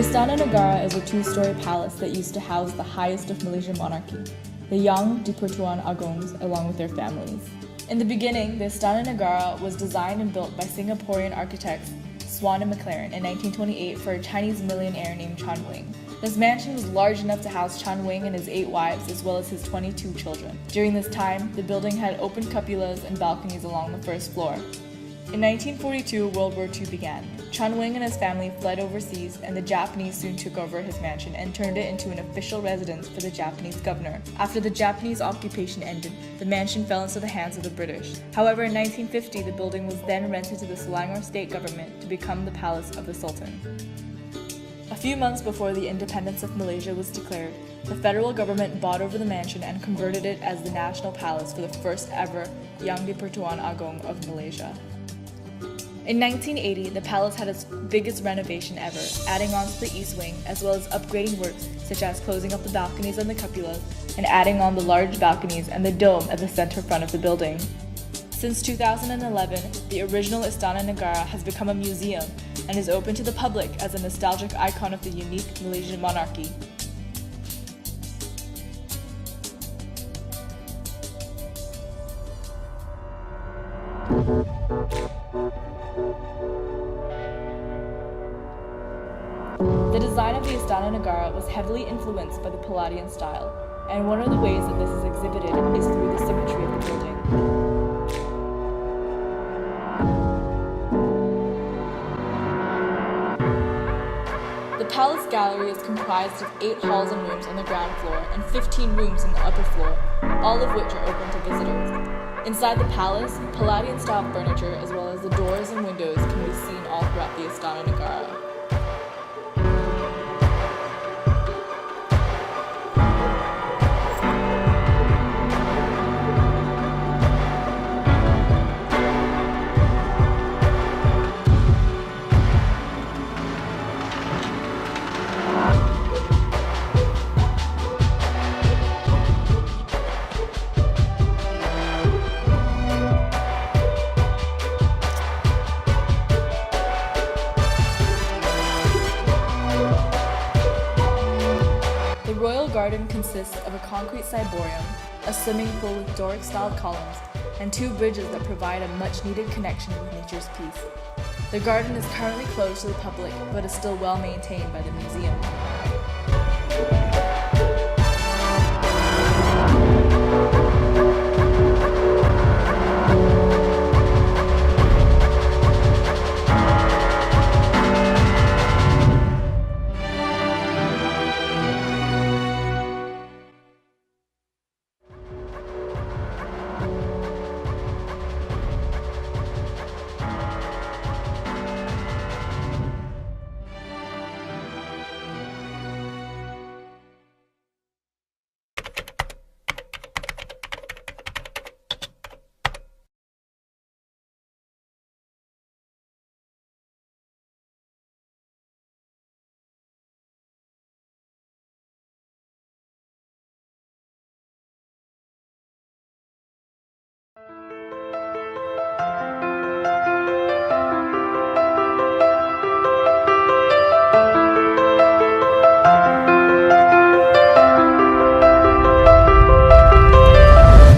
Istana Negara is a two-story palace that used to house the highest of Malaysian monarchy, the Yang di-Pertuan Agongs, along with their families. In the beginning, the Istana Negara was designed and built by Singaporean architects Swan and McLaren in 1928 for a Chinese millionaire named Chan Wing. This mansion was large enough to house Chan Wing and his 8 wives as well as his 22 children. During this time, the building had open cupolas and balconies along the first floor. In 1942, World War II began. Chan Wing and his family fled overseas, and the Japanese soon took over his mansion and turned it into an official residence for the Japanese governor. After the Japanese occupation ended, the mansion fell into the hands of the British. However, in 1950, the building was then rented to the Selangor state government to become the Palace of the Sultan. A few months before the independence of Malaysia was declared, the federal government bought over the mansion and converted it as the National Palace for the first ever Yang di-Pertuan Agong of Malaysia. In 1980, the palace had its biggest renovation ever, adding on to the east wing, as well as upgrading works such as closing up the balconies and the cupolas, and adding on the large balconies and the dome at the center front of the building. Since 2011, the original Istana Negara has become a museum and is open to the public as a nostalgic icon of the unique Malaysian monarchy. The design of the Istana Negara was heavily influenced by the Palladian style, and one of the ways that this is exhibited is through the symmetry of the building. The palace gallery is comprised of 8 halls and rooms on the ground floor and 15 rooms on the upper floor, all of which are open to visitors. Inside the palace, Palladian-style furniture as well as the doors and windows can be seen all throughout the Istana Negara. The royal garden consists of a concrete ciborium, a swimming pool with Doric-style columns, and 2 bridges that provide a much-needed connection with nature's peace. The garden is currently closed to the public, but is still well maintained by the museum.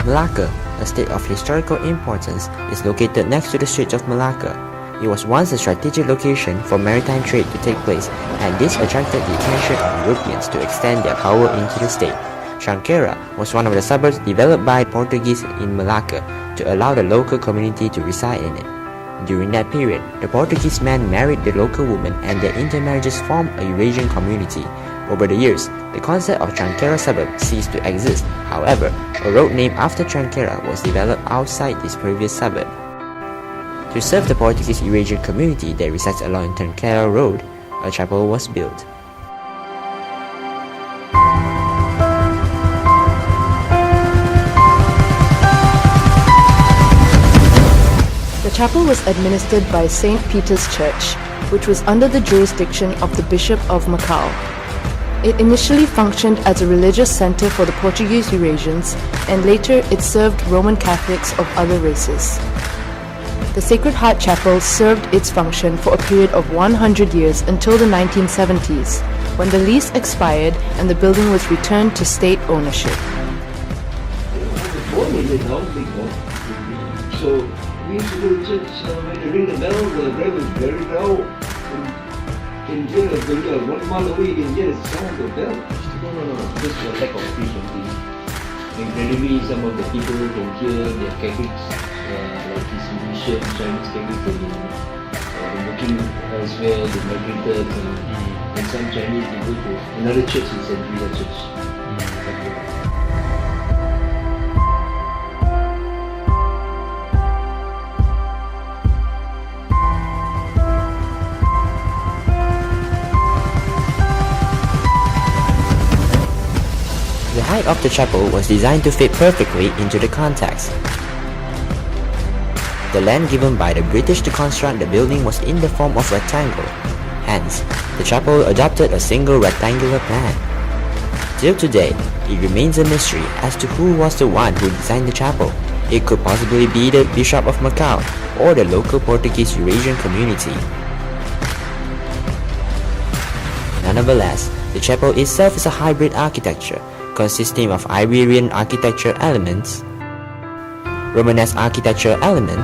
Malacca, a state of historical importance, is located next to the Strait of Malacca. It was once a strategic location for maritime trade to take place, and this attracted the attention of Europeans to extend their power into the state. Tranqueira was one of the suburbs developed by Portuguese in Malacca to allow the local community to reside in it. During that period, the Portuguese men married the local women and their intermarriages formed a Eurasian community. Over the years, the concept of Tranqueira suburb ceased to exist. However, a road named after Tranqueira was developed outside this previous suburb. To serve the Portuguese Eurasian community that resides along Tranqueira Road, a chapel was built. The chapel was administered by St. Peter's Church, which was under the jurisdiction of the Bishop of Macau. It initially functioned as a religious center for the Portuguese Eurasians, and later it served Roman Catholics of other races. The Sacred Heart Chapel served its function for a period of 100 years until the 1970s, when the lease expired and the building was returned to state ownership. So we used to go to church when they ring the bell, the bell was very loud. And you can hear 1 mile away, you can hear the sound of the bell. No, just a lack of peace and things. Incredibly, some of the people from here, they are Catholics, like this Indonesian, Chinese Catholics, they're working elsewhere, they migrated, and some Chinese, they go to another church in St. Peter Church. The height of the chapel was designed to fit perfectly into the context. The land given by the British to construct the building was in the form of rectangle. Hence, the chapel adopted a single rectangular plan. Till today, it remains a mystery as to who was the one who designed the chapel. It could possibly be the Bishop of Macau or the local Portuguese Eurasian community. Nonetheless, the chapel itself is a hybrid architecture consisting of Iberian architecture elements, Romanesque architecture element,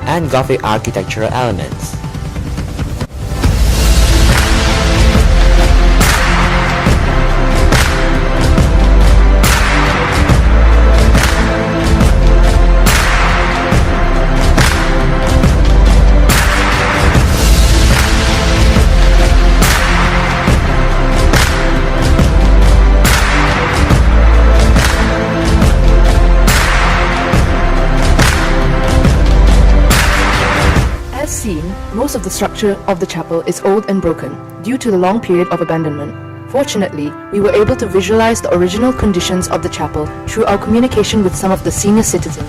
and Gothic architectural elements. Most of the structure of the chapel is old and broken due to the long period of abandonment. Fortunately, we were able to visualize the original conditions of the chapel through our communication with some of the senior citizens.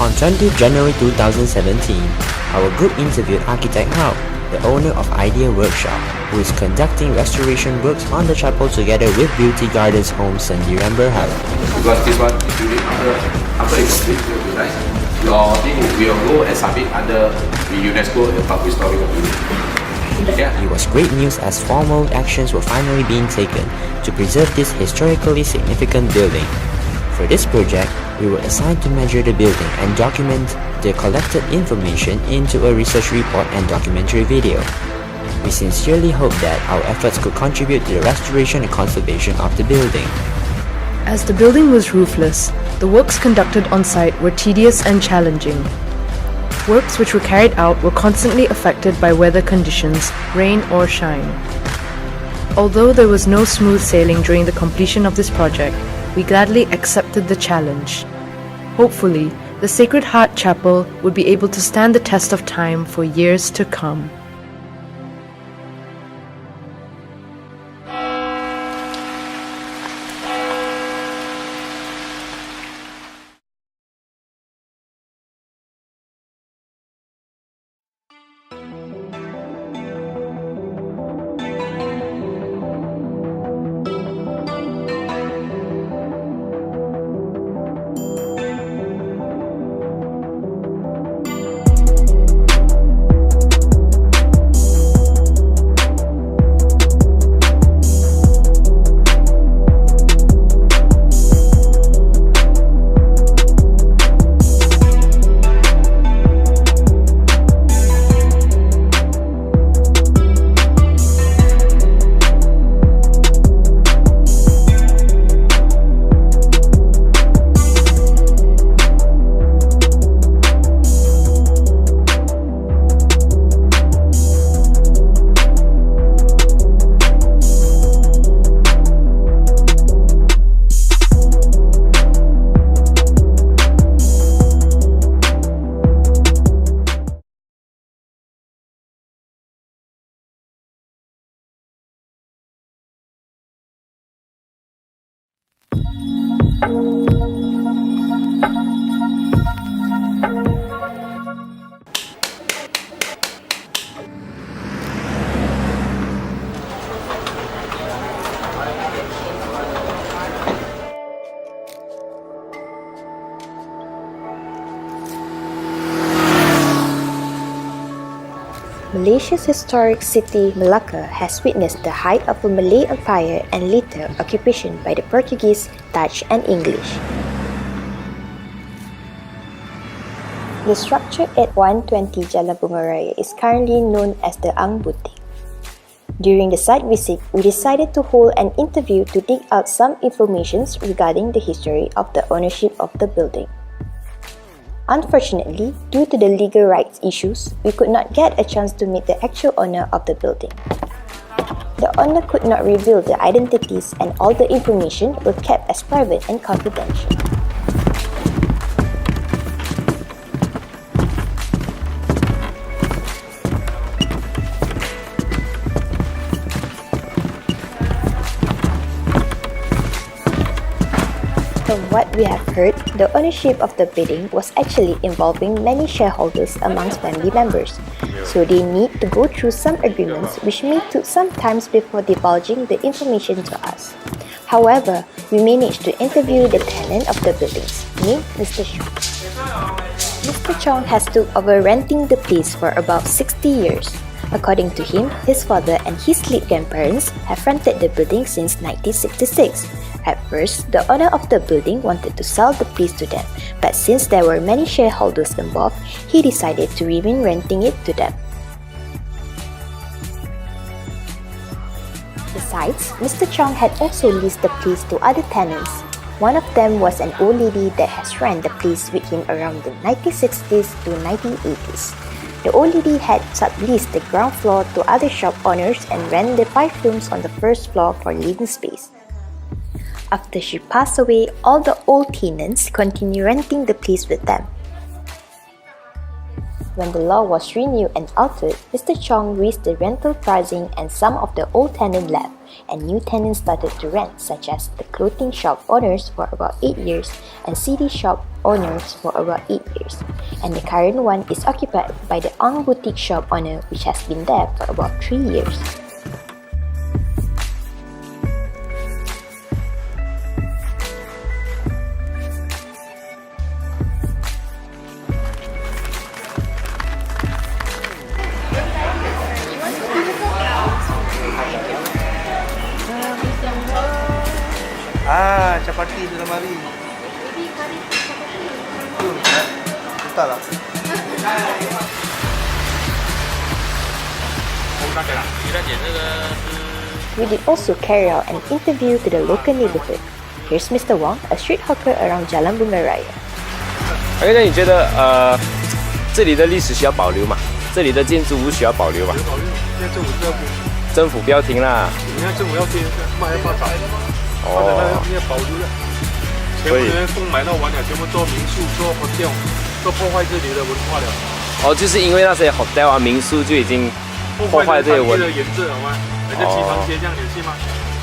On 20th January 2017, our group interviewed architect Hao, the owner of Idea Workshop, who is conducting restoration works on the chapel together with Beauty Gardens Home Sendirian Berhad. Because this one, if you read after it's complete, it will be nice. Your thing will go and submit under the UNESCO top historical building. It was great news as formal actions were finally being taken to preserve this historically significant building. For this project, we were assigned to measure the building and document the collected information into a research report and documentary video. We sincerely hope that our efforts could contribute to the restoration and conservation of the building. As the building was roofless, the works conducted on site were tedious and challenging. Works which were carried out were constantly affected by weather conditions, rain or shine. Although there was no smooth sailing during the completion of this project, we gladly accepted the challenge. Hopefully, the Sacred Heart Chapel would be able to stand the test of time for years to come. Malaysia's historic city, Malacca, has witnessed the height of a Malay Empire and later occupation by the Portuguese, Dutch, and English. The structure at 120 Jalan Bunga Raya is currently known as the Ang Butik. During the site visit, we decided to hold an interview to dig out some information regarding the history of the ownership of the building. Unfortunately, due to the legal rights issues, we could not get a chance to meet the actual owner of the building. The owner could not reveal the identities and all the information were kept as private and confidential. From what we have heard, the ownership of the building was actually involving many shareholders amongst family members, so they need to go through some agreements which may take some time before divulging the information to us. However, we managed to interview the tenant of the buildings, named Mr. Chong. Mr. Chong has took over renting the place for about 60 years. According to him, his father and his late grandparents have rented the building since 1966. At first, the owner of the building wanted to sell the place to them, but since there were many shareholders involved, he decided to remain renting it to them. Besides, Mr. Chong had also leased the place to other tenants. One of them was an old lady that has rented the place with him around the 1960s to 1980s. The old lady had subleased the ground floor to other shop owners and rented the 5 rooms on the first floor for living space. After she passed away, all the old tenants continued renting the place with them. When the law was renewed and altered, Mr. Chong raised the rental pricing and some of the old tenants left, and new tenants started to rent, such as the clothing shop owners for about 8 years and CD shop owners for about 8 years. And the current one is occupied by the Ang Boutique shop owner, which has been there for about 3 years. Chapati sudah mari. Entah lah. We did also carry out an interview to the local neighborhood. Here's Mr. Wong, a street hawker around Jalan Bunga Raya. 那你觉得这里的历史需要保留吗？这里的建筑物需要保留吗？保留，现在政府是要政府不要停啦。你看政府要停，卖要发财，发财要保留的。全部人购买到完了，全部做民宿、做 hotel， 都破坏这里的文化了。哦，就是因为那些 hotel 啊、民宿就已经破坏这些文的颜色，好吗？人家集团街这样有戏吗？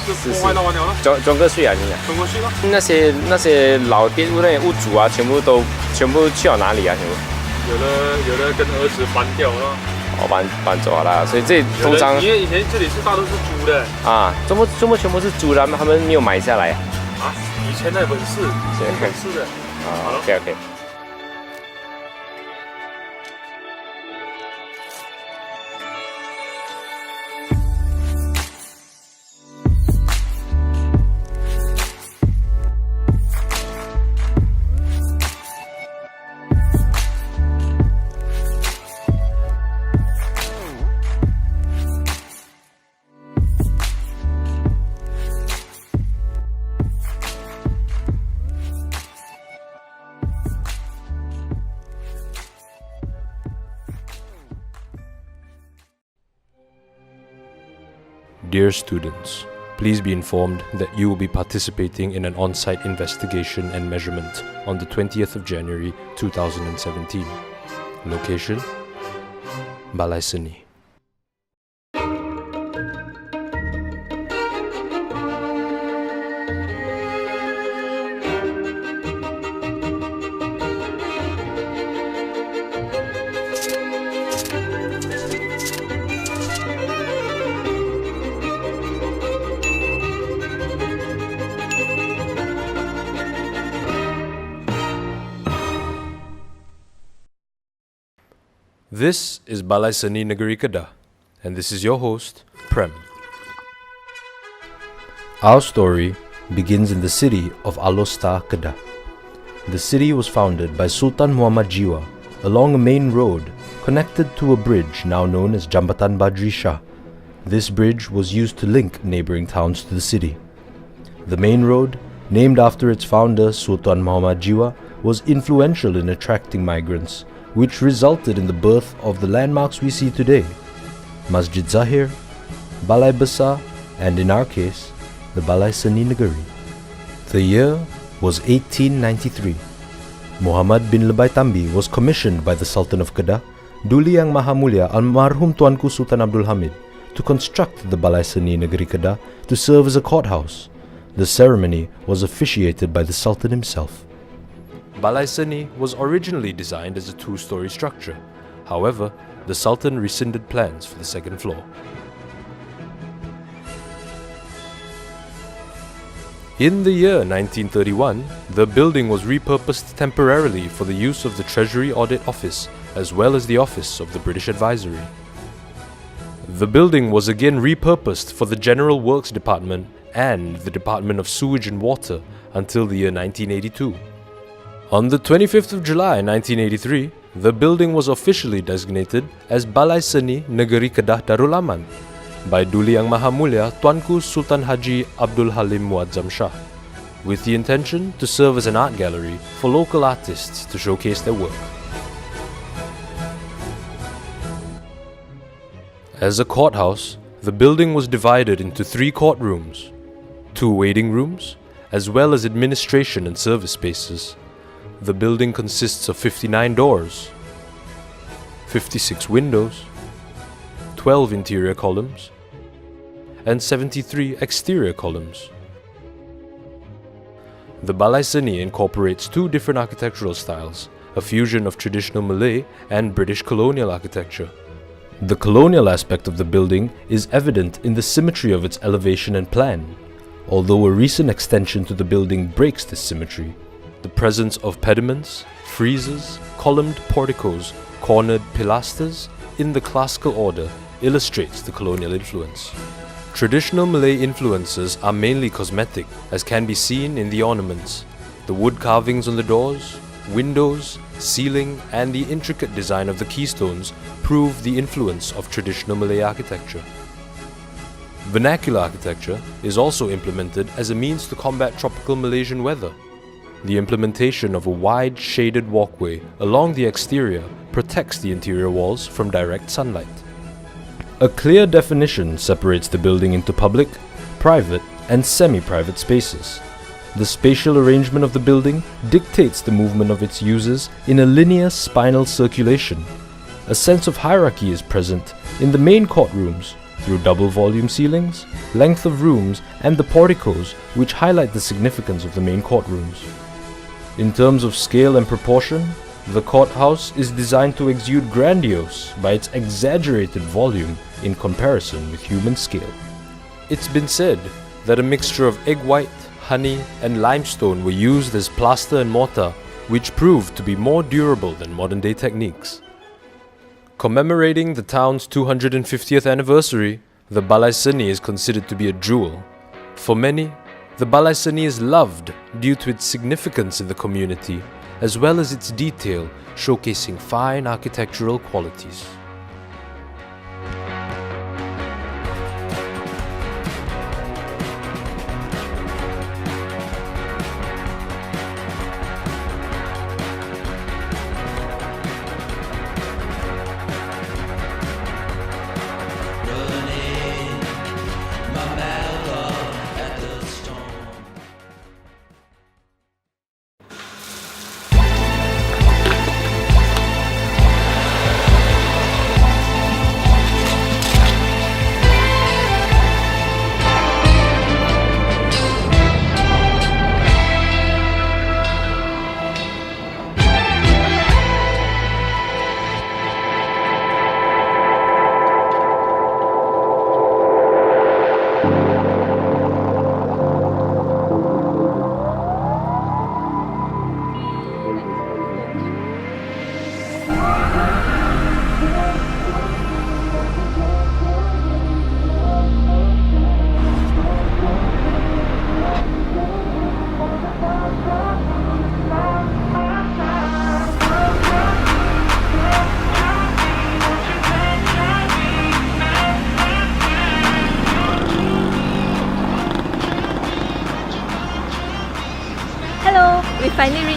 是破坏到完了了。转个税啊，你讲。转过去了。那些老店屋那些屋主啊，全部去了哪里啊？全部？有的跟儿子搬掉了。哦，搬走了啦，所以这通常因为以前这里是大都是租的啊，这么全部是租的，他们没有买下来啊。以前那本是的啊。OK。Dear students, please be informed that you will be participating in an on-site investigation and measurement on the 20th of January 2017. Location: Balai Seni. This is Balai Seni Negeri Kedah, and this is your host, Prem. Our story begins in the city of Alostar, Kedah. The city was founded by Sultan Muhammad Jiwa along a main road connected to a bridge now known as Jambatan Badri Shah. This bridge was used to link neighboring towns to the city. The main road, named after its founder Sultan Muhammad Jiwa, was influential in attracting migrants, which resulted in the birth of the landmarks we see today: Masjid Zahir, Balai Besar, and in our case, the Balai Seni Negeri. The year was 1893. Muhammad bin Lebay Tambi was commissioned by the Sultan of Kedah, Duli Yang Maha Mulia Almarhum Tuanku Sultan Abdul Hamid, to construct the Balai Seni Negeri Kedah to serve as a courthouse. The ceremony was officiated by the Sultan himself. Balai Seni was originally designed as a two-story structure. However, the Sultan rescinded plans for the second floor. In the year 1931, the building was repurposed temporarily for the use of the Treasury Audit Office as well as the Office of the British Advisory. The building was again repurposed for the General Works Department and the Department of Sewage and Water until the year 1982. On the 25th of July 1983, the building was officially designated as Balai Seni Negeri Kedah Darul Aman by Duli Yang Maha Mulia Tuanku Sultan Haji Abdul Halim Muazzam Shah, with the intention to serve as an art gallery for local artists to showcase their work. As a courthouse, the building was divided into 3 courtrooms, 2 waiting rooms, as well as administration and service spaces. The building consists of 59 doors, 56 windows, 12 interior columns, and 73 exterior columns. The Balai Seni incorporates 2 different architectural styles, a fusion of traditional Malay and British colonial architecture. The colonial aspect of the building is evident in the symmetry of its elevation and plan, although a recent extension to the building breaks this symmetry. The presence of pediments, friezes, columned porticos, cornered pilasters in the classical order illustrates the colonial influence. Traditional Malay influences are mainly cosmetic, as can be seen in the ornaments. The wood carvings on the doors, windows, ceiling, and the intricate design of the keystones prove the influence of traditional Malay architecture. Vernacular architecture is also implemented as a means to combat tropical Malaysian weather. The implementation of a wide shaded walkway along the exterior protects the interior walls from direct sunlight. A clear definition separates the building into public, private, and semi-private spaces. The spatial arrangement of the building dictates the movement of its users in a linear spinal circulation. A sense of hierarchy is present in the main courtrooms through double volume ceilings, length of rooms, and the porticos, which highlight the significance of the main courtrooms. In terms of scale and proportion, the courthouse is designed to exude grandiose by its exaggerated volume in comparison with human scale. It's been said that a mixture of egg white, honey, and limestone were used as plaster and mortar, which proved to be more durable than modern-day techniques. Commemorating the town's 250th anniversary, the Balai Seni is considered to be a jewel. For many, the Balai Seni is loved due to its significance in the community, as well as its detail showcasing fine architectural qualities.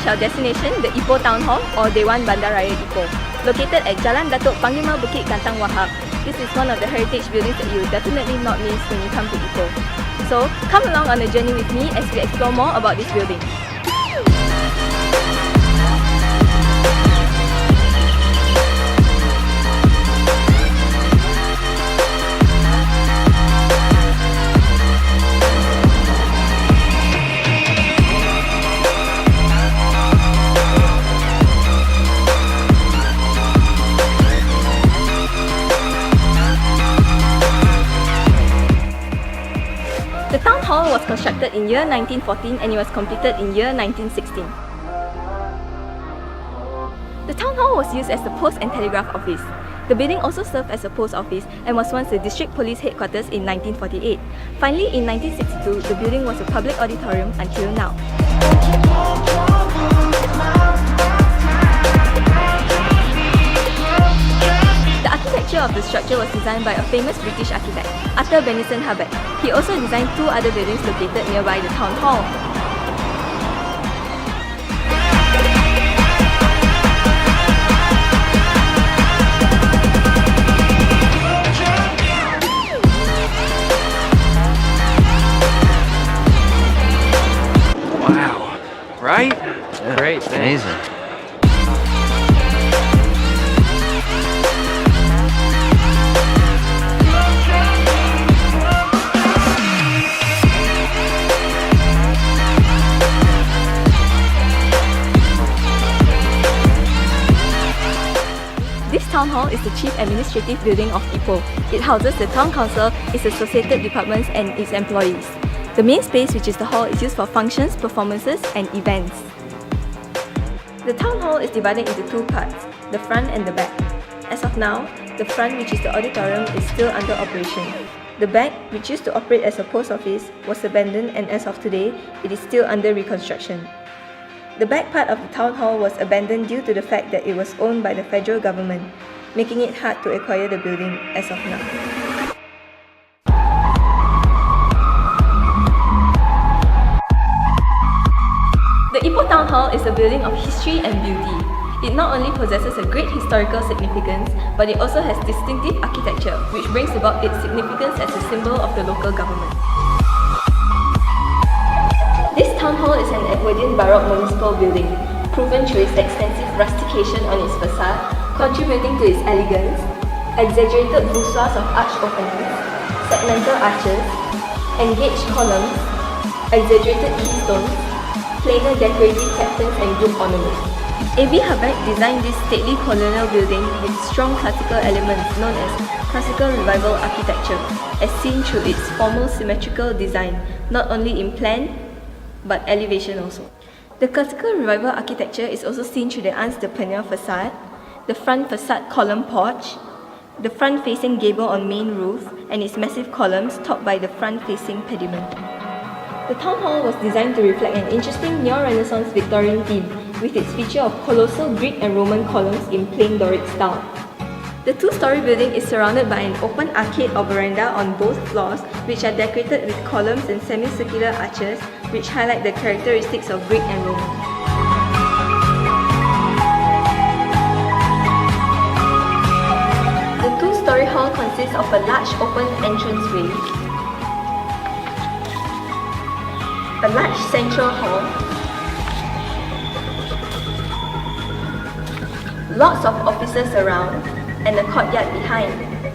reach our destination, the Ipoh Town Hall or Dewan Bandaraya Ipoh, located at Jalan Datuk Panglima Bukit Gantang Wahab. This is one of the heritage buildings that you will definitely not miss when you come to Ipoh. So, come along on a journey with me as we explore more about this building. The town hall was constructed in year 1914 and it was completed in year 1916. The town hall was used as the post and telegraph office. The building also served as a post office and was once the district police headquarters in 1948. Finally, in 1962, the building was a public auditorium until now. The architecture of the structure was designed by a famous British architect, Arthur Benison Hubbard. He also designed two other buildings located nearby the town hall. Wow, right? Yeah, great, thanks. amazing. This town hall is the chief administrative building of Ipoh. It houses the town council, its associated departments and its employees. The main space, which is the hall, is used for functions, performances and events. The town hall is divided into two parts, the front and the back. As of now, the front, which is the auditorium, is still under operation. The back, which used to operate as a post office, was abandoned and as of today, it is still under reconstruction. The back part of the town hall was abandoned due to the fact that it was owned by the federal government, making it hard to acquire the building as of now. The Ipoh Town Hall is a building of history and beauty. It not only possesses a great historical significance, but it also has distinctive architecture, which brings about its significance as a symbol of the local government. This town hall is an Edwardian Baroque municipal building, proven through its extensive rustication on its facade, contributing to its elegance, exaggerated voussoirs of arch openings, segmental arches, engaged columns, exaggerated keystones, plainer decorative capitals and group ornaments. A.B. Hubbard designed this stately colonial building with strong classical elements known as Classical Revival architecture, as seen through its formal symmetrical design, not only in plan, but elevation also. The Classical Revival architecture is also seen through the Anse de Peniel facade, the front facade column porch, the front-facing gable on main roof, and its massive columns topped by the front-facing pediment. The town hall was designed to reflect an interesting neo-Renaissance Victorian theme, with its feature of colossal Greek and Roman columns in plain Doric style. The two-story building is surrounded by an open arcade or veranda on both floors, which are decorated with columns and semicircular arches, which highlight the characteristics of Greek and Roman. The two-story hall consists of a large open entranceway, a large central hall, lots of offices around, and a courtyard behind.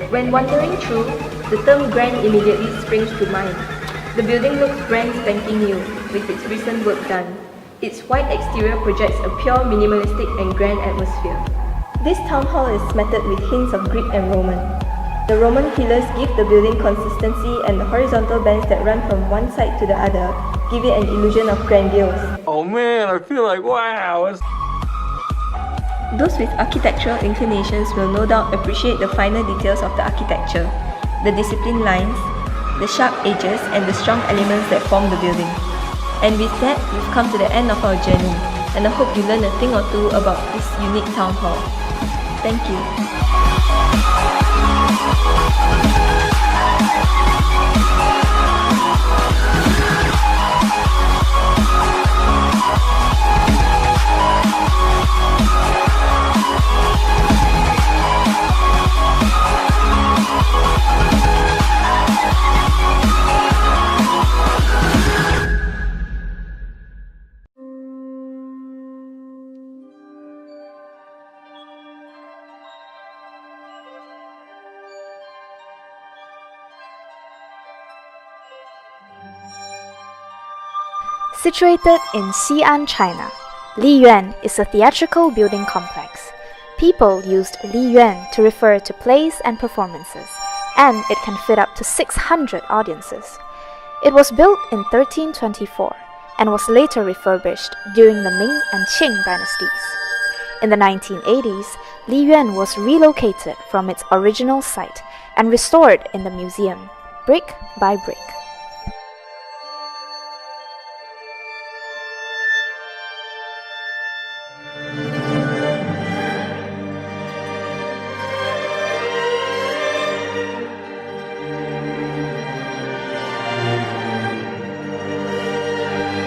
When wandering through, the term grand immediately springs to mind. The building looks brand spanking new, with its recent work done. Its white exterior projects a pure, minimalistic and grand atmosphere. This town hall is smattered with hints of Greek and Roman. The Roman pillars give the building consistency, and the horizontal bands that run from one side to the other give it an illusion of grandiose. Oh man, I feel like wow. Those with architectural inclinations will no doubt appreciate the finer details of the architecture, the disciplined lines, the sharp edges and the strong elements that form the building. And with that, we've come to the end of our journey, and I hope you learn a thing or two about this unique town hall. Thank you. Situated in Xi'an, China, Liyuan is a theatrical building complex. People used Liyuan to refer to plays and performances, and it can fit up to 600 audiences. It was built in 1324 and was later refurbished during the Ming and Qing dynasties. In the 1980s, Liyuan was relocated from its original site and restored in the museum, brick by brick.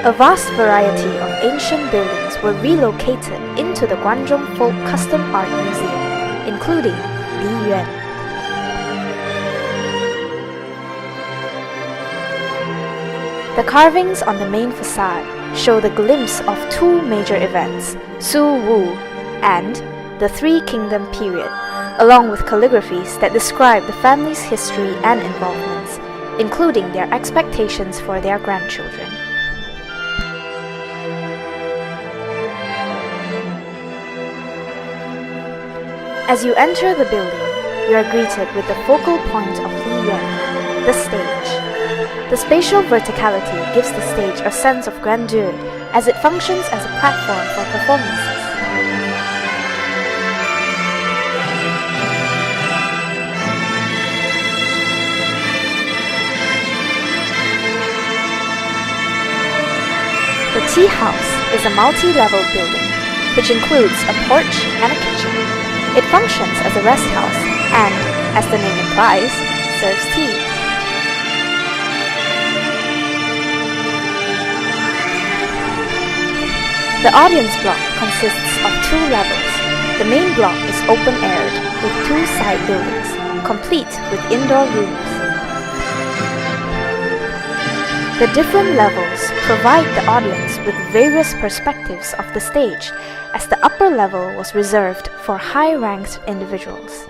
A vast variety of ancient buildings were relocated into the Guangzhou Folk Custom Art Museum, including Liyuan. The carvings on the main facade show the glimpse of two major events, Su Wu and the Three Kingdom period, along with calligraphies that describe the family's history and involvements, including their expectations for their grandchildren. As you enter the building, you are greeted with the focal point of Liyuan, the stage. The spatial verticality gives the stage a sense of grandeur as it functions as a platform for performances. The tea house is a multi-level building, which includes a porch and a kitchen. It functions as a rest house and, as the name implies, serves tea. The audience block consists of two levels. The main block is open-aired with two side buildings, complete with indoor rooms. The different levels provide the audience with various perspectives of the stage, as the upper level was reserved for high-ranked individuals.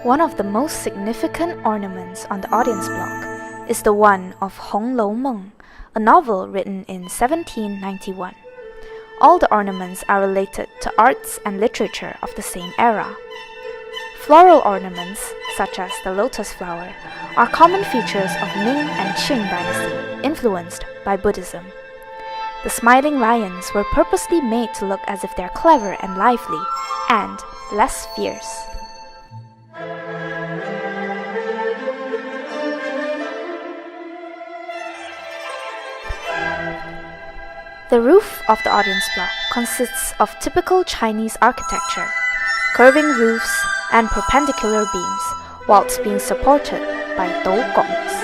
One of the most significant ornaments on the audience block is the one of Hong Lou Meng, a novel written in 1791. All the ornaments are related to arts and literature of the same era. Floral ornaments, such as the lotus flower, are common features of Ming and Qing dynasty, influenced by Buddhism. The smiling lions were purposely made to look as if they're clever and lively, and less fierce. The roof of the audience block consists of typical Chinese architecture, curving roofs and perpendicular beams, whilst being supported by dougongs.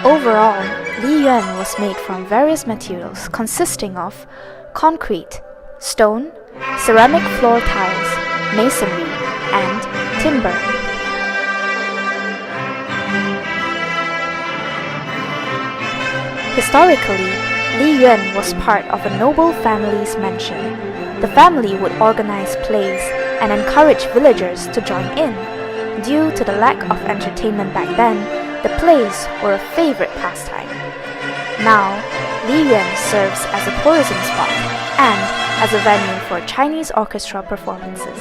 Overall, Liyuan was made from various materials consisting of concrete, stone, ceramic floor tiles, masonry, and timber. Historically, Liyuan was part of a noble family's mansion. The family would organize plays and encourage villagers to join in. Due to the lack of entertainment back then, the plays were a favorite pastime. Now, Liyuan serves as a tourism spot and as a venue for Chinese orchestra performances.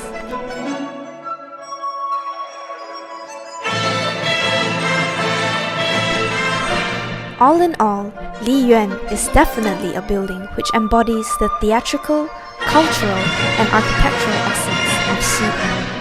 All in all, Liyuan is definitely a building which embodies the theatrical, cultural, and architectural essence of Xi'an.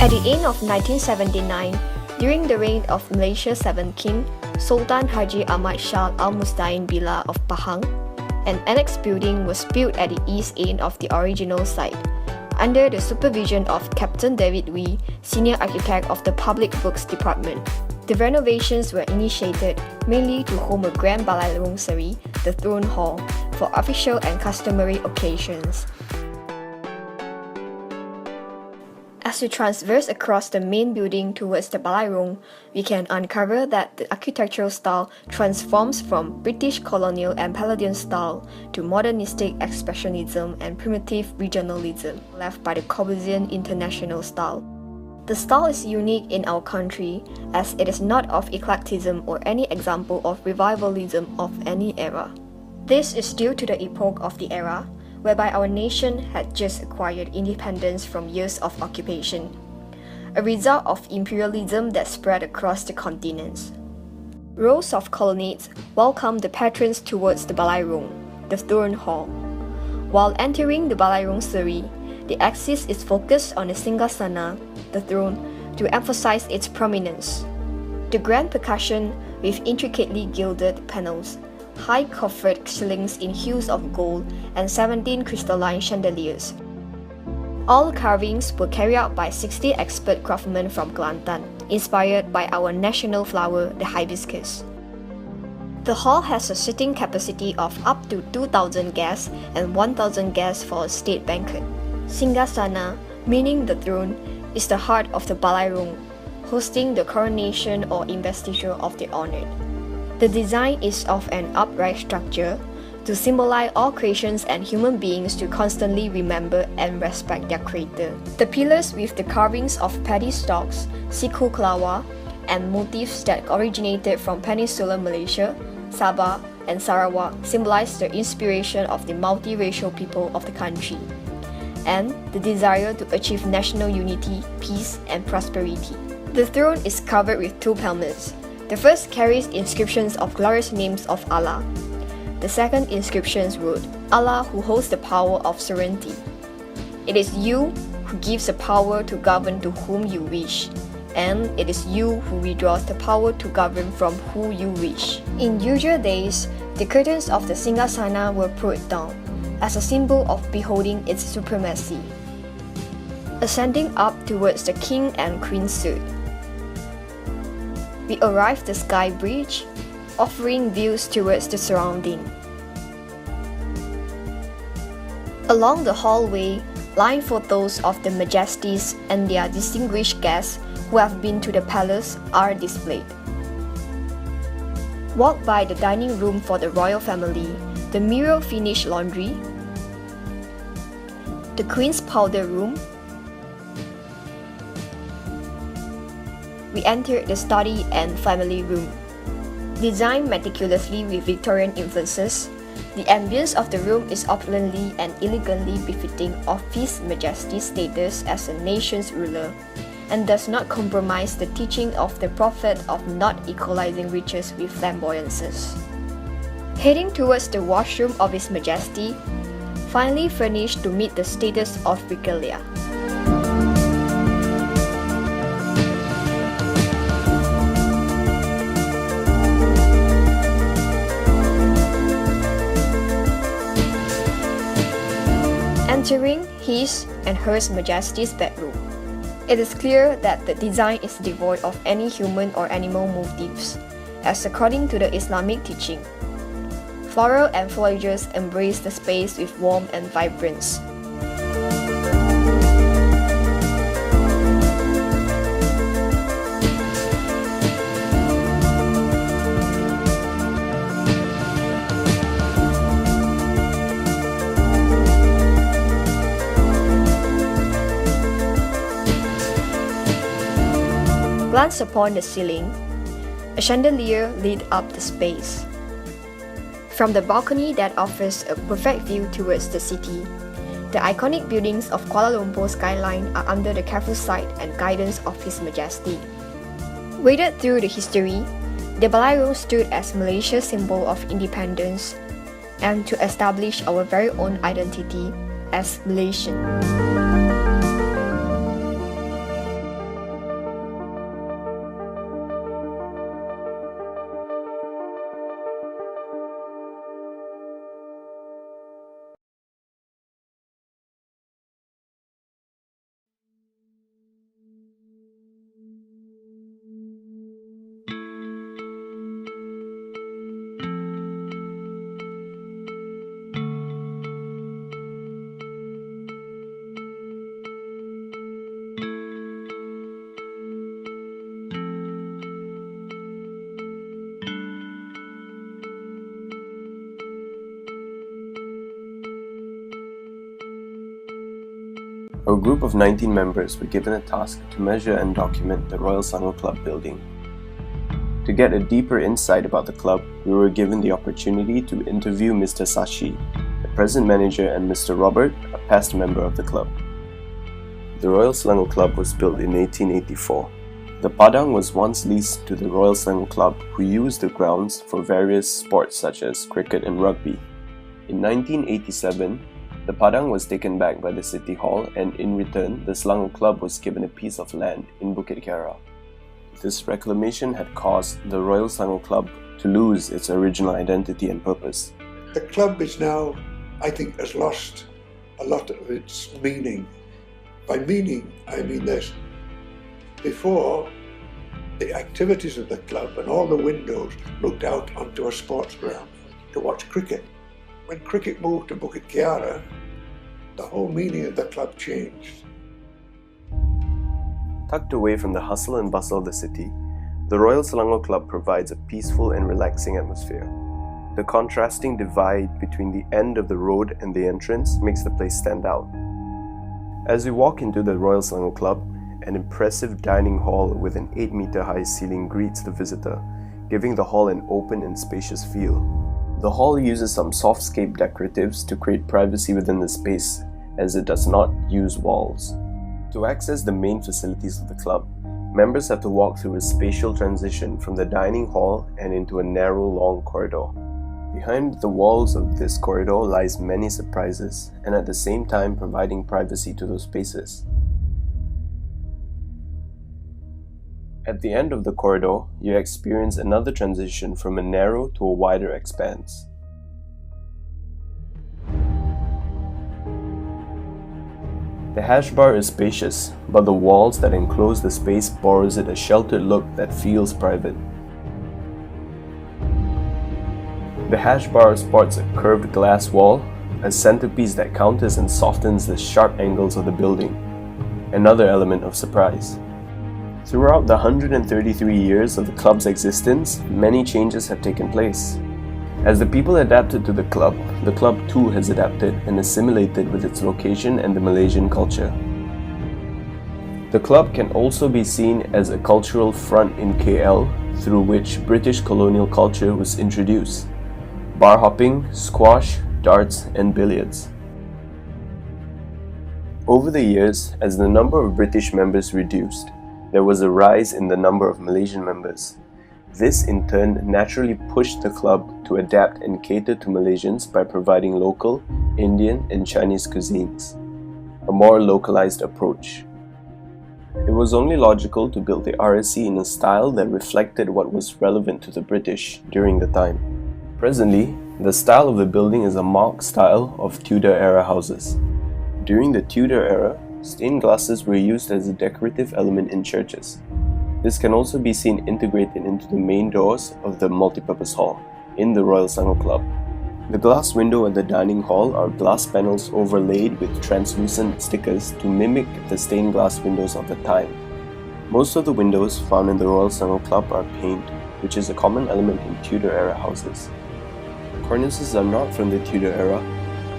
At the end of 1979, during the reign of Malaysia's 7th king, Sultan Haji Ahmad Shah Al Mustain Billah of Pahang, an annex building was built at the east end of the original site, under the supervision of Captain David Wee, senior architect of the Public Works Department. The renovations were initiated mainly to home a grand Balairong Seri, the Throne Hall, for official and customary occasions. As we transverse across the main building towards the Balairong, we can uncover that the architectural style transforms from British colonial and Palladian style to modernistic expressionism and primitive regionalism, left by the Corbusian international style. The style is unique in our country as it is not of eclecticism or any example of revivalism of any era. This is due to the epoch of the era, whereby our nation had just acquired independence from years of occupation, a result of imperialism that spread across the continents. Rows of colonnades welcome the patrons towards the Balairong, the Throne Hall. While entering the Balairong Seri, the axis is focused on the Singgasana, the throne, to emphasize its prominence. The grand percussion with intricately gilded panels, high coffered ceilings in hues of gold, and 17 crystalline chandeliers. All carvings were carried out by 60 expert craftsmen from Kelantan, inspired by our national flower, the hibiscus. The hall has a seating capacity of up to 2,000 guests and 1,000 guests for a state banquet. Singgasana, meaning the throne, is the heart of the Balairong, hosting the coronation or investiture of the honored. The design is of an upright structure to symbolize all creations and human beings to constantly remember and respect their creator. The pillars with the carvings of paddy stalks, siku kelawar, and motifs that originated from Peninsular Malaysia, Sabah, and Sarawak symbolize the inspiration of the multiracial people of the country, and the desire to achieve national unity, peace, and prosperity. The throne is covered with two palms. The first carries inscriptions of glorious names of Allah. The second inscriptions wrote, Allah who holds the power of sovereignty. It is you who gives the power to govern to whom you wish, and it is you who withdraws the power to govern from who you wish. In usual days, the curtains of the Singgasana were pulled down, as a symbol of beholding its supremacy. Ascending up towards the king and queen's suite, we arrived at the sky bridge, offering views towards the surrounding. Along the hallway, line photos of the majesties and their distinguished guests who have been to the palace are displayed. Walk by the dining room for the royal family, the mirror-finished laundry, the queen's powder room. We entered the study and family room. Designed meticulously with Victorian influences, the ambience of the room is opulently and elegantly befitting of His Majesty's status as a nation's ruler, and does not compromise the teaching of the Prophet of not equalizing riches with flamboyances. Heading towards the washroom of His Majesty, finely furnished to meet the status of regalia. Entering His and Her Majesty's bedroom, it is clear that the design is devoid of any human or animal motifs, as according to the Islamic teaching. Floral and foliages embrace the space with warmth and vibrance. Glance upon the ceiling. A chandelier lit up the space. From the balcony that offers a perfect view towards the city, the iconic buildings of Kuala Lumpur skyline are under the careful sight and guidance of His Majesty. Waded through the history, the Balairong stood as Malaysia's symbol of independence and to establish our very own identity as Malaysian. A group of 19 members were given a task to measure and document the Royal Selangor Club building. To get a deeper insight about the club, we were given the opportunity to interview Mr. Sashi, the present manager, and Mr. Robert, a past member of the club. The Royal Selangor Club was built in 1884. The Padang was once leased to the Royal Selangor Club, who used the grounds for various sports such as cricket and rugby. In 1987, the Padang was taken back by the City Hall, and in return, the Selangor Club was given a piece of land in Bukit Kiara. This reclamation had caused the Royal Selangor Club to lose its original identity and purpose. The club is now, I think, has lost a lot of its meaning. By meaning, I mean this. Before, the activities of the club and all the windows looked out onto a sports ground to watch cricket. When cricket moved to Bukit Kiara, the whole meaning of the club changed. Tucked away from the hustle and bustle of the city, the Royal Selangor Club provides a peaceful and relaxing atmosphere. The contrasting divide between the end of the road and the entrance makes the place stand out. As we walk into the Royal Selangor Club, an impressive dining hall with an 8-meter high ceiling greets the visitor, giving the hall an open and spacious feel. The hall uses some softscape decoratives to create privacy within the space, as it does not use walls. To access the main facilities of the club, members have to walk through a spatial transition from the dining hall and into a narrow, long corridor. Behind the walls of this corridor lies many surprises, and at the same time providing privacy to those spaces. At the end of the corridor, you experience another transition from a narrow to a wider expanse. The hash bar is spacious, but the walls that enclose the space borrows it a sheltered look that feels private. The hash bar sports a curved glass wall, a centerpiece that counters and softens the sharp angles of the building, another element of surprise. Throughout the 133 years of the club's existence, many changes have taken place. As the people adapted to the club too has adapted and assimilated with its location and the Malaysian culture. The club can also be seen as a cultural front in KL through which British colonial culture was introduced. Bar hopping, squash, darts, and billiards. Over the years, as the number of British members reduced, there was a rise in the number of Malaysian members. This in turn naturally pushed the club to adapt and cater to Malaysians by providing local, Indian and Chinese cuisines, a more localized approach. It was only logical to build the RSC in a style that reflected what was relevant to the British during the time. Presently, the style of the building is a marked style of Tudor-era houses. During the Tudor era, stained glasses were used as a decorative element in churches. This can also be seen integrated into the main doors of the multipurpose hall in the Royal Selangor Club. The glass window at the dining hall are glass panels overlaid with translucent stickers to mimic the stained glass windows of the time. Most of the windows found in the Royal Selangor Club are paned, which is a common element in Tudor-era houses. Cornices are not from the Tudor era,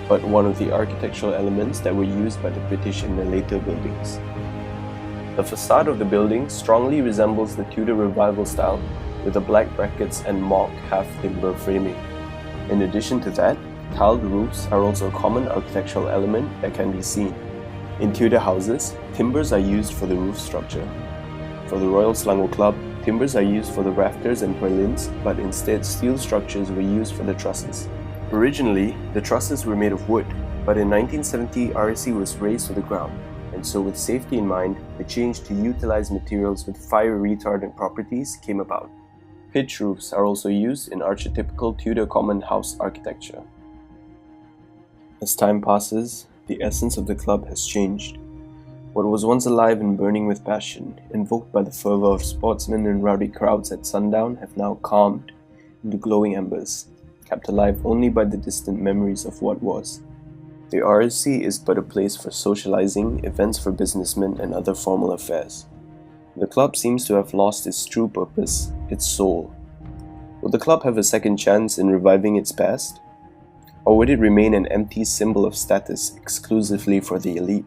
but one of the architectural elements that were used by the British in the later buildings. The facade of the building strongly resembles the Tudor Revival style, with the black brackets and mock half-timber framing. In addition to that, tiled roofs are also a common architectural element that can be seen. In Tudor houses, timbers are used for the roof structure. For the Royal Selangor Club, timbers are used for the rafters and purlins, but instead steel structures were used for the trusses. Originally, the trusses were made of wood, but in 1970 RSC was razed to the ground, and so with safety in mind, the change to utilize materials with fire-retardant properties came about. Pitch roofs are also used in archetypical Tudor common house architecture. As time passes, the essence of the club has changed. What was once alive and burning with passion, invoked by the fervor of sportsmen and rowdy crowds at sundown, have now calmed into glowing embers, kept alive only by the distant memories of what was. The RSC is but a place for socializing, events for businessmen, and other formal affairs. The club seems to have lost its true purpose, its soul. Will the club have a second chance in reviving its past? Or would it remain an empty symbol of status exclusively for the elite?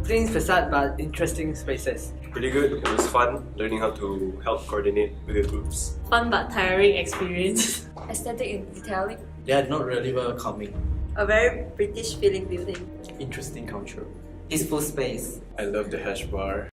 Clean facade but interesting spaces. Pretty good. It was fun learning how to help coordinate with the groups. Fun but tiring experience. Aesthetic in detailing. They are not really welcoming. A very British feeling building. Interesting culture. Peaceful space. I love the hash bar.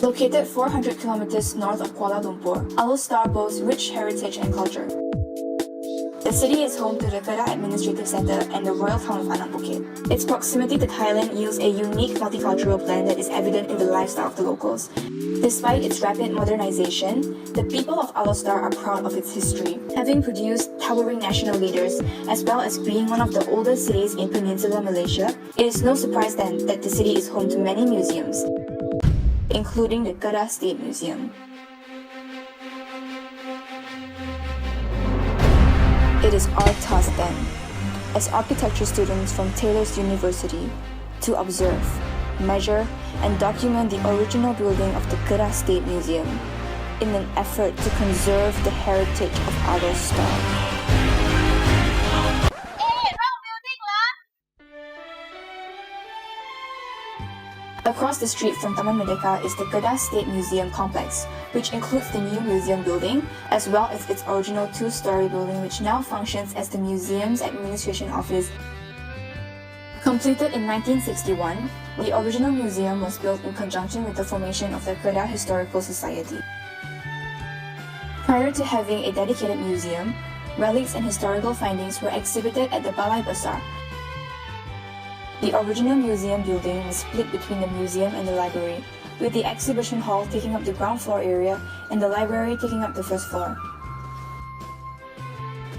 Located 400 kilometers north of Kuala Lumpur, Alor Setar boasts rich heritage and culture. The city is home to the Kedah Administrative Centre and the Royal Town of Anak Bukit. Its proximity to Thailand yields a unique multicultural blend that is evident in the lifestyle of the locals. Despite its rapid modernization, the people of Alor Setar are proud of its history, having produced towering national leaders, as well as being one of the oldest cities in Peninsular Malaysia. It is no surprise then that the city is home to many museums, including the Kedah State Museum. It is our task then, as architecture students from Taylor's University, to observe, measure, and document the original building of the Kedah State Museum in an effort to conserve the heritage of Alor Setar. Across the street from Taman Merdeka is the Kedah State Museum Complex, which includes the new museum building, as well as its original two-story building which now functions as the museum's administration office. Completed in 1961, the original museum was built in conjunction with the formation of the Kedah Historical Society. Prior to having a dedicated museum, relics and historical findings were exhibited at the Balai Besar. The original museum building was split between the museum and the library, with the exhibition hall taking up the ground floor area and the library taking up the first floor.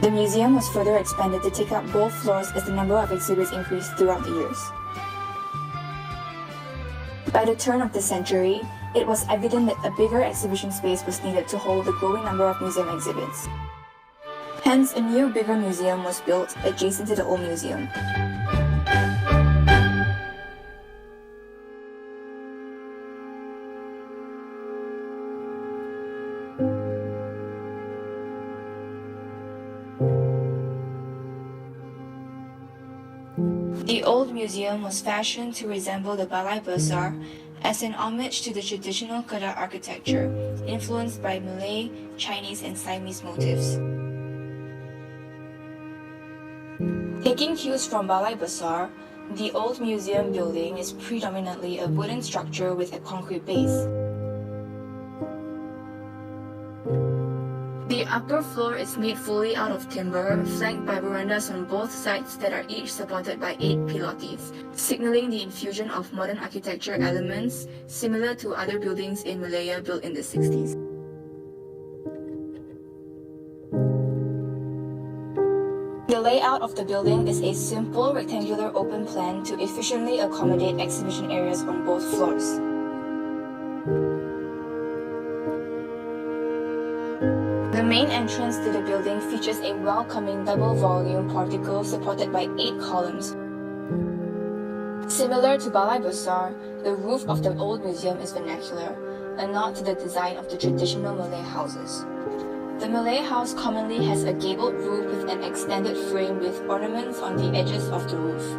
The museum was further expanded to take up both floors as the number of exhibits increased throughout the years. By the turn of the century, it was evident that a bigger exhibition space was needed to hold the growing number of museum exhibits. Hence, a new, bigger museum was built adjacent to the old museum. The old museum was fashioned to resemble the Balai Besar as an homage to the traditional Kedah architecture, influenced by Malay, Chinese, and Siamese motifs. Taking cues from Balai Besar, the old museum building is predominantly a wooden structure with a concrete base. The upper floor is made fully out of timber, flanked by verandas on both sides that are each supported by 8 pilotis, signaling the infusion of modern architecture elements similar to other buildings in Malaya built in the 60s. The layout of the building is a simple rectangular open plan to efficiently accommodate exhibition areas on both floors. The main entrance to the building features a welcoming double-volume portico supported by 8 columns. Similar to Balai Besar, the roof of the old museum is vernacular, a nod to the design of the traditional Malay houses. The Malay house commonly has a gabled roof with an extended frame with ornaments on the edges of the roof.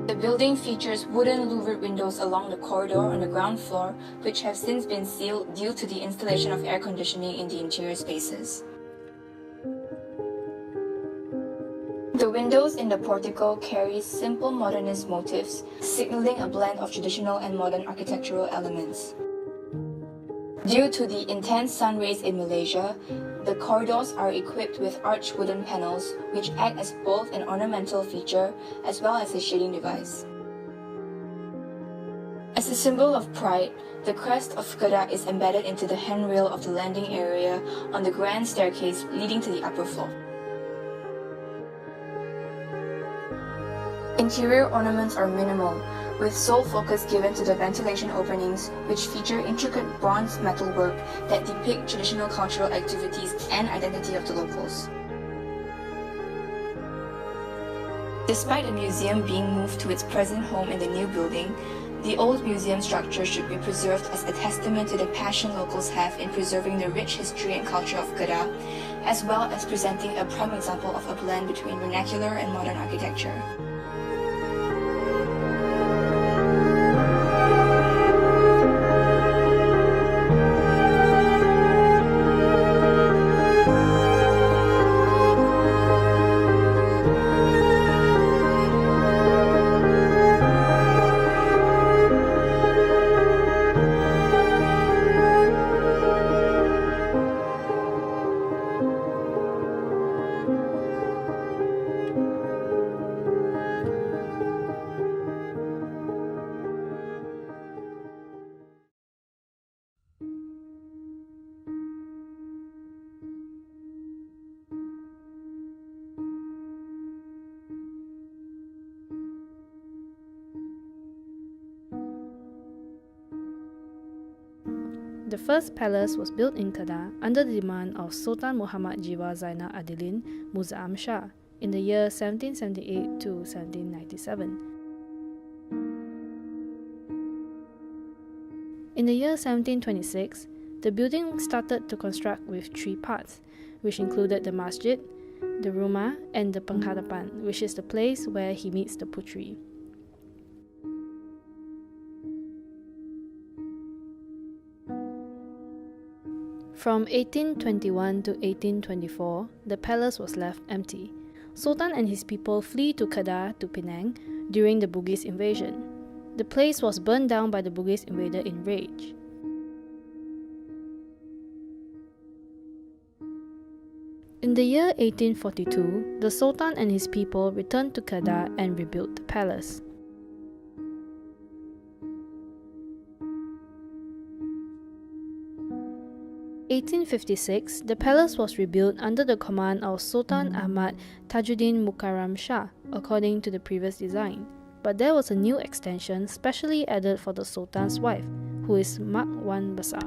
The building features wooden louvered windows along the corridor on the ground floor, which have since been sealed due to the installation of air conditioning in the interior spaces. The windows in the portico carry simple modernist motifs, signaling a blend of traditional and modern architectural elements. Due to the intense sun rays in Malaysia, the corridors are equipped with arched wooden panels, which act as both an ornamental feature as well as a shading device. As a symbol of pride, the crest of Kedah is embedded into the handrail of the landing area on the grand staircase leading to the upper floor. Interior ornaments are minimal, with sole focus given to the ventilation openings, which feature intricate bronze metalwork that depict traditional cultural activities and identity of the locals. Despite the museum being moved to its present home in the new building, the old museum structure should be preserved as a testament to the passion locals have in preserving the rich history and culture of Kedah, as well as presenting a prime example of a blend between vernacular and modern architecture. The first palace was built in Kedah under the demand of Sultan Muhammad Jiwa Zainal Adilin Muzaam Shah in the year 1778 to 1797. In the year 1726, the building started to construct with 3 parts, which included the masjid, the rumah, and the penghadapan, which is the place where he meets the putri. From 1821 to 1824, the palace was left empty. Sultan and his people flee to Kedah to Penang during the Bugis invasion. The place was burned down by the Bugis invader in rage. In the year 1842, the Sultan and his people returned to Kedah and rebuilt the palace. In 1856, the palace was rebuilt under the command of Sultan Ahmad Tajuddin Mukarram Shah, according to the previous design. But there was a new extension specially added for the Sultan's wife, who is Mak Wan Besar.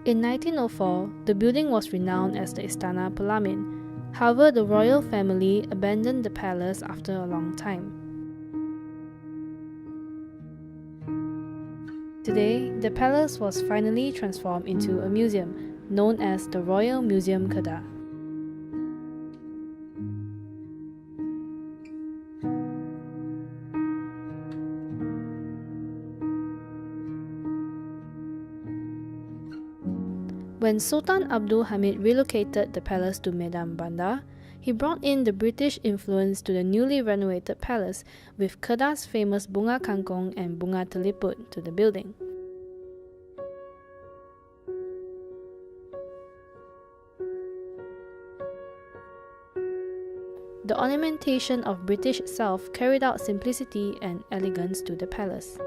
In 1904, the building was renowned as the Istana Pelamin. However, the royal family abandoned the palace after a long time. Today, the palace was finally transformed into a museum, known as the Royal Museum Kedah. When Sultan Abdul Hamid relocated the palace to Medan Bandar, he brought in the British influence to the newly renovated palace, with Kedah's famous Bunga Kangkong and Bunga Teliput to the building. The ornamentation of British itself carried out simplicity and elegance to the palace.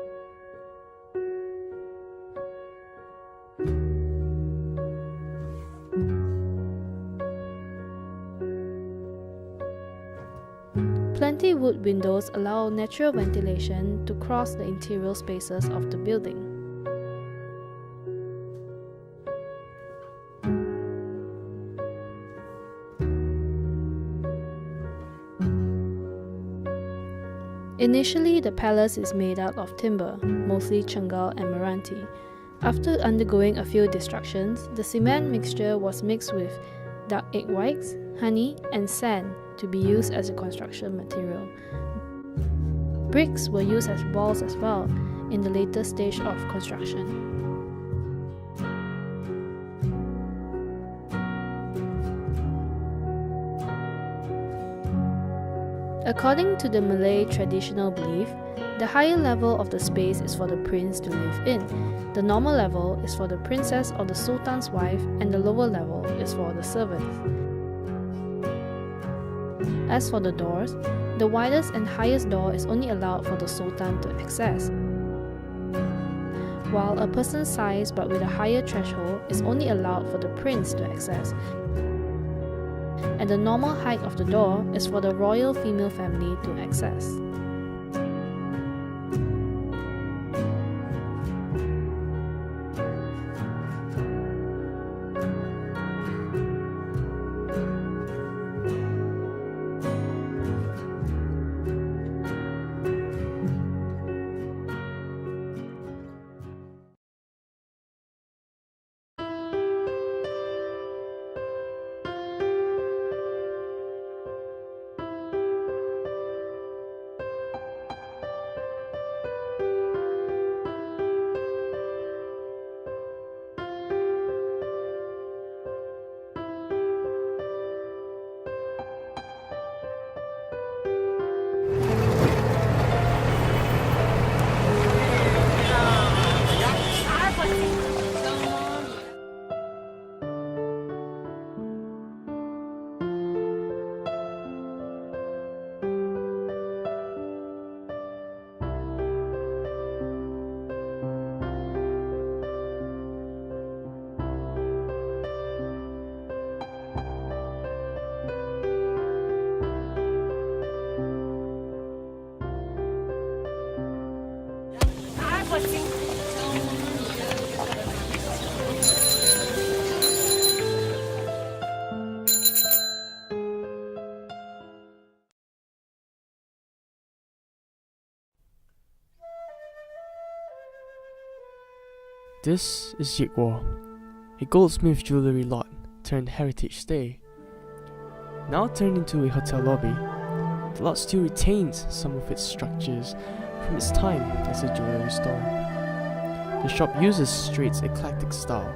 Plenty wood windows allow natural ventilation to cross the interior spaces of the building. Initially, the palace is made out of timber, mostly Chengal and Meranti. After undergoing a few destructions, the cement mixture was mixed with duck egg whites, honey, and sand to be used as a construction material. Bricks were used as walls as well in the later stage of construction. According to the Malay traditional belief, the higher level of the space is for the prince to live in, the normal level is for the princess or the sultan's wife, and the lower level is for the servants. As for the doors, the widest and highest door is only allowed for the sultan to access, while a person's size but with a higher threshold is only allowed for the prince to access, and the normal height of the door is for the royal female family to access. This is Yigwo, a goldsmith jewellery lot turned heritage stay. Now turned into a hotel lobby, the lot still retains some of its structures from its time as a jewellery store. The shop uses Strait's eclectic style,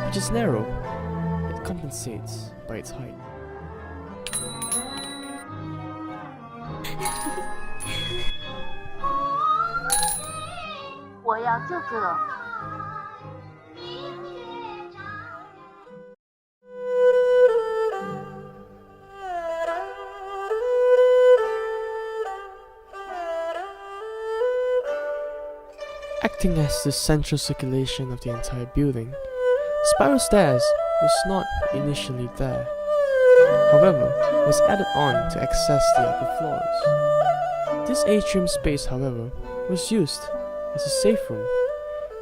which is narrow, yet compensates by its height. Acting as the central circulation of the entire building, spiral stairs was not initially there. However, was added on to access the upper floors. This atrium space, however, was used as a safe room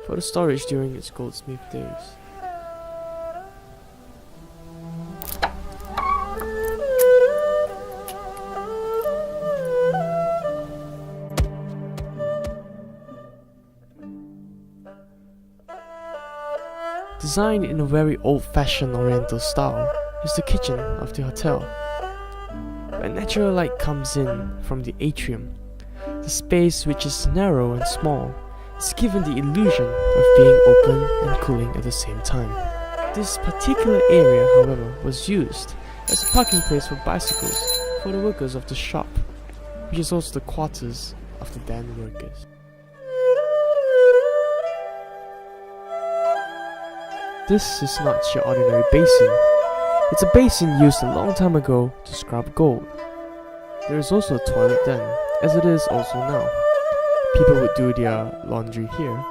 for the storage during its goldsmith days. Designed in a very old-fashioned oriental style is the kitchen of the hotel. When natural light comes in from the atrium, the space, which is narrow and small, is given the illusion of being open and cooling at the same time. This particular area, however, was used as a parking place for bicycles for the workers of the shop, which is also the quarters of the den workers. This is not your ordinary basin. It's a basin used a long time ago to scrub gold. There is also a toilet then, as it is also now. People would do their laundry here,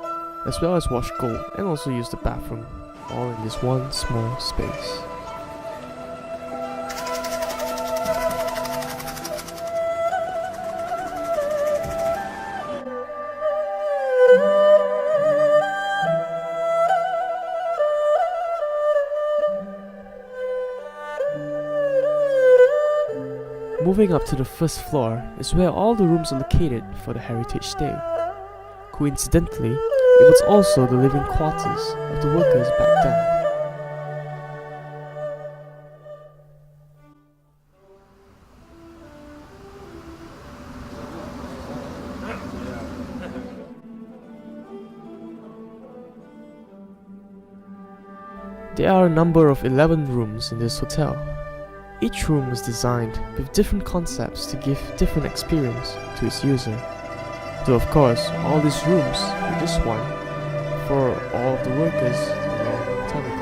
as well as wash gold and also use the bathroom, all in this one small space. Moving up to the first floor is where all the rooms are located for the Heritage Day. Coincidentally, it was also the living quarters of the workers back then. There are a number of 11 rooms in this hotel. Each room was designed with different concepts to give different experience to its user. Though of course, all these rooms were just one for all of the workers a long time ago.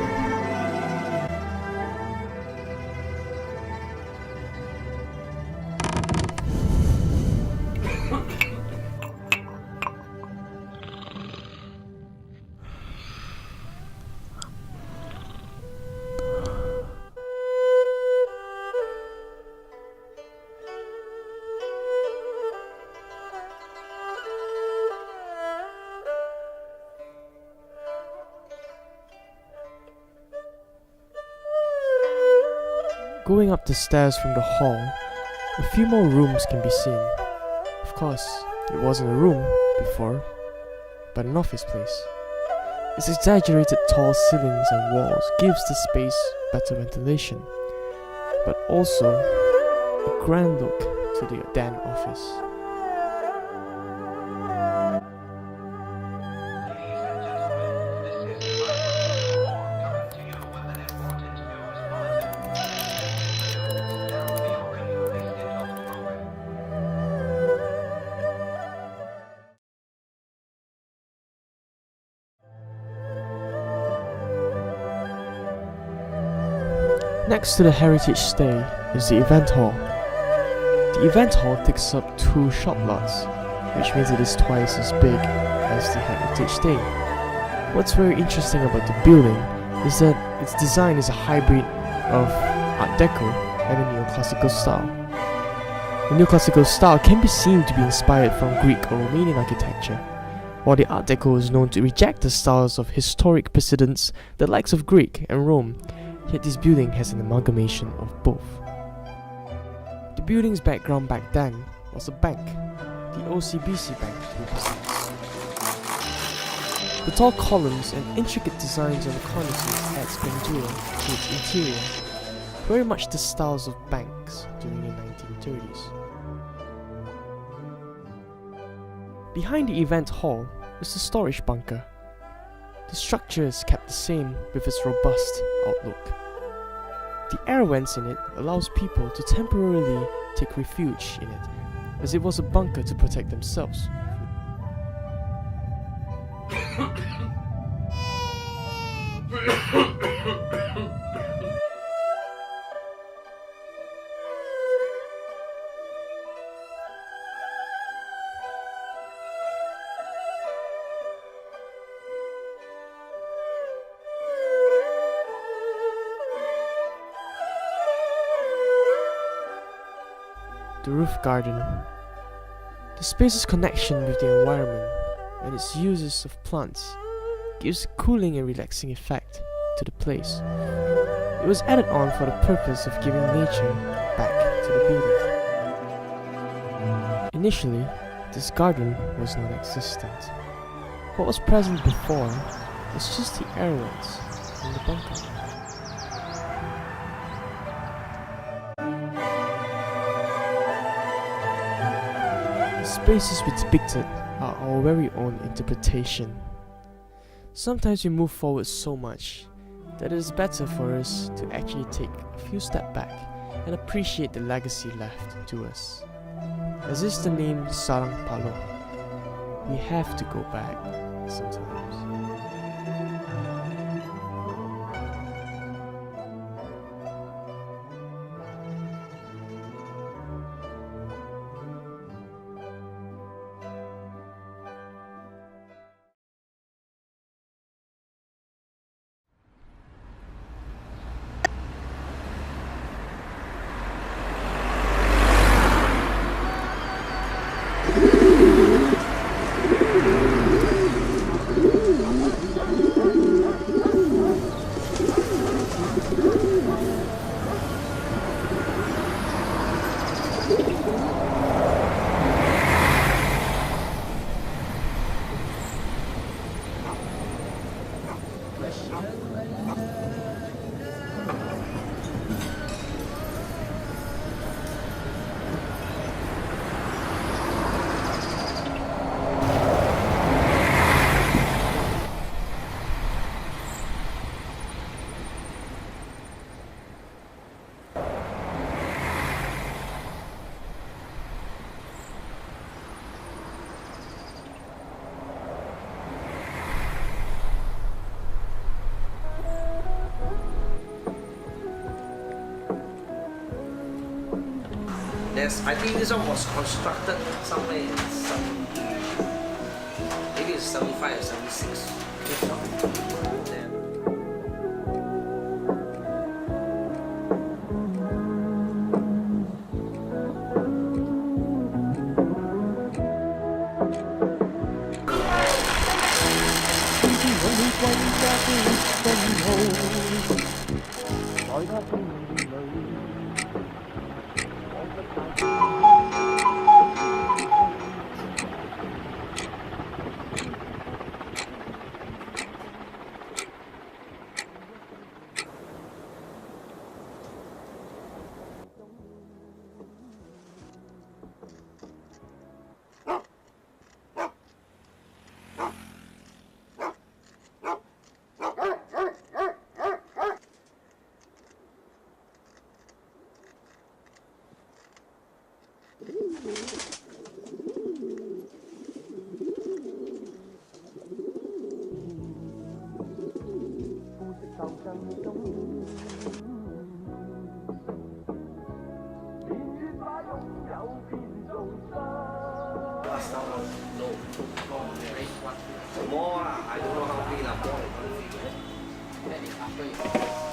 Going up the stairs from the hall, a few more rooms can be seen. Of course, it wasn't a room before, but an office place. Its exaggerated tall ceilings and walls gives the space better ventilation, but also a grand look to the den office. Next to the Heritage Stay is the event hall. The event hall takes up 2 shop lots, which means it is twice as big as the Heritage Stay. What's very interesting about the building is that its design is a hybrid of Art Deco and a Neoclassical style. The Neoclassical style can be seen to be inspired from Greek or Romanian architecture, while the Art Deco is known to reject the styles of historic precedents, the likes of Greek and Rome. Yet this building has an amalgamation of both. The building's background back then was a bank, the OCBC Bank to be precise. The tall columns and intricate designs on the cornices adds grandeur to its interior, very much the styles of banks during the 1930s. Behind the event hall is the storage bunker. The structure is kept the same with its robust outlook. The air vents in it allows people to temporarily take refuge in it, as it was a bunker to protect themselves. the roof garden. The space's connection with the environment and its uses of plants gives a cooling and relaxing effect to the place. It was added on for the purpose of giving nature back to the building. Initially, this garden was non-existent. What was present before was just the air vents in the bunker. The spaces we depicted are our very own interpretation. Sometimes we move forward so much that it is better for us to actually take a few steps back and appreciate the legacy left to us. As is the name Sarang Palo, we have to go back sometimes. I think this one was constructed somewhere in maybe it's 75 or 76. More, I don't know how big, more than 1 feet.